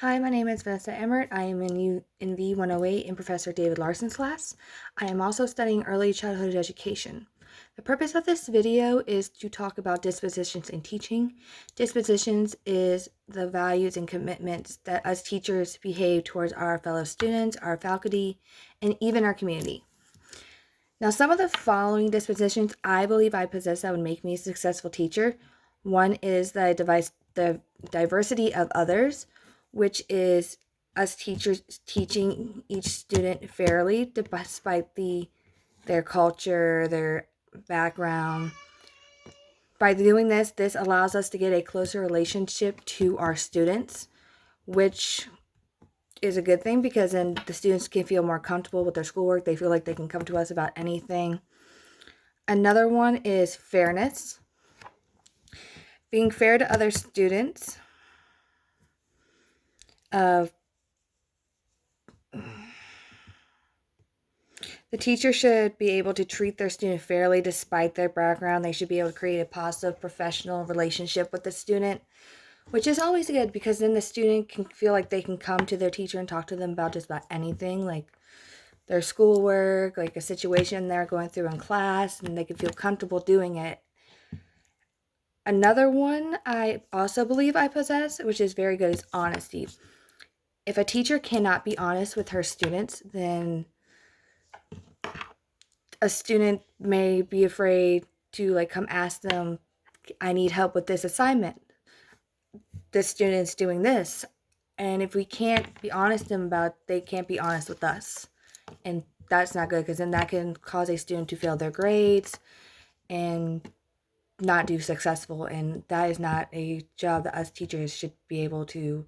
Hi, my name is Vanessa Emmert. I am in V108 in Professor David Larson's class. I am also studying early childhood education. The purpose of this video is to talk about dispositions in teaching. Dispositions is the values and commitments that us teachers behave towards our fellow students, our faculty, and even our community. Now, some of the following dispositions I believe I possess that would make me a successful teacher. One is the diversity of others, which is us teachers teaching each student fairly despite their culture, their background. By doing this allows us to get a closer relationship to our students, which is a good thing because then the students can feel more comfortable with their schoolwork. They feel like they can come to us about anything. Another one is fairness. Being fair to other students. The teacher should be able to treat their student fairly despite their background. They should be able to create a positive professional relationship with the student, which is always good because then the student can feel like they can come to their teacher and talk to them about just about anything, like their schoolwork, like a situation they're going through in class, and they can feel comfortable doing it. Another one I also believe I possess, which is very good, is honesty. If a teacher cannot be honest with her students, then a student may be afraid to come ask them, I need help with this assignment. The student's doing this. And if we can't be honest with them about it, they can't be honest with us. And that's not good because then that can cause a student to fail their grades and not do successful. And that is not a job that us teachers should be able to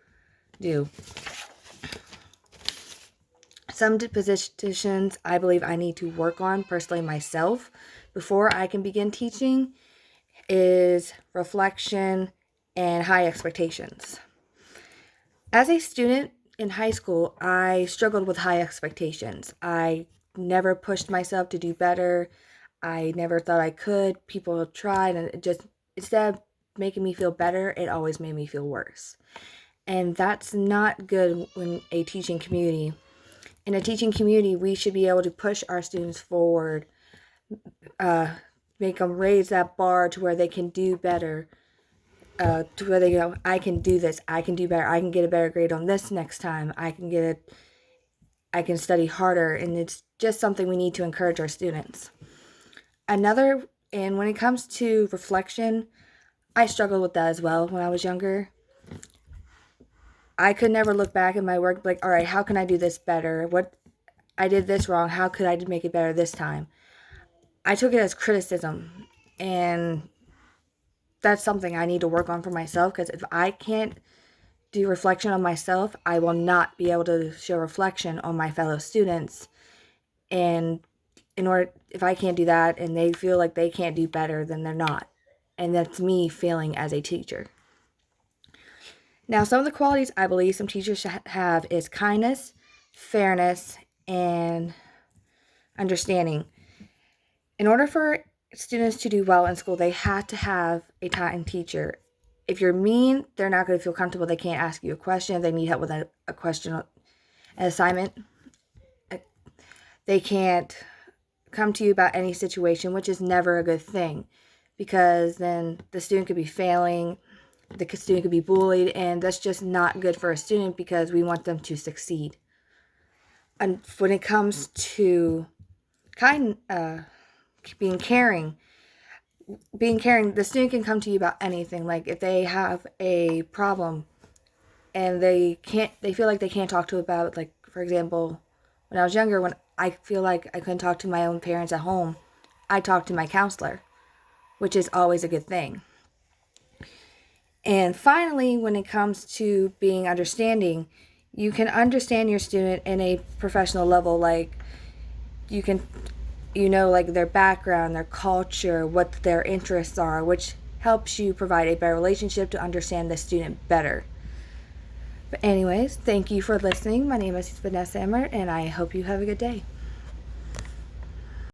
do. Some positions I believe I need to work on personally myself before I can begin teaching is reflection and high expectations. As a student in high school, I struggled with high expectations. I never pushed myself to do better. I never thought I could. People tried, and it just, instead of making me feel better, it always made me feel worse. And that's not good in a teaching community. In a teaching community, we should be able to push our students forward, make them raise that bar to where they can do better, to where they go, I can do this, I can do better, I can get a better grade on this next time, I can study harder, and it's just something we need to encourage our students. And when it comes to reflection, I struggled with that as well when I was younger. I could never look back at my work like, all right, how can I do this better? What I did this wrong, how could I make it better this time? I took it as criticism, and that's something I need to work on for myself, because if I can't do reflection on myself, I will not be able to show reflection on my fellow students. And if I can't do that and they feel like they can't do better, then they're not. And that's me failing as a teacher. Now, some of the qualities I believe some teachers should have is kindness, fairness, and understanding. In order for students to do well in school, they have to have a kind teacher. If you're mean, they're not going to feel comfortable. They can't ask you a question. If they need help with a question, an assignment, they can't come to you about any situation, which is never a good thing, because then the student could be failing, the student could be bullied, and that's just not good for a student because we want them to succeed. And when it comes to being caring, the student can come to you about anything. Like if they have a problem and they feel like they can't talk to about, like, for example, when I was younger, when I feel like I couldn't talk to my own parents at home, I talked to my counselor, which is always a good thing. And finally, when it comes to being understanding, you can understand your student in a professional level. Like you can, like their background, their culture, what their interests are, which helps you provide a better relationship to understand the student better. But anyways, thank you for listening. My name is Vanessa Emmert, and I hope you have a good day.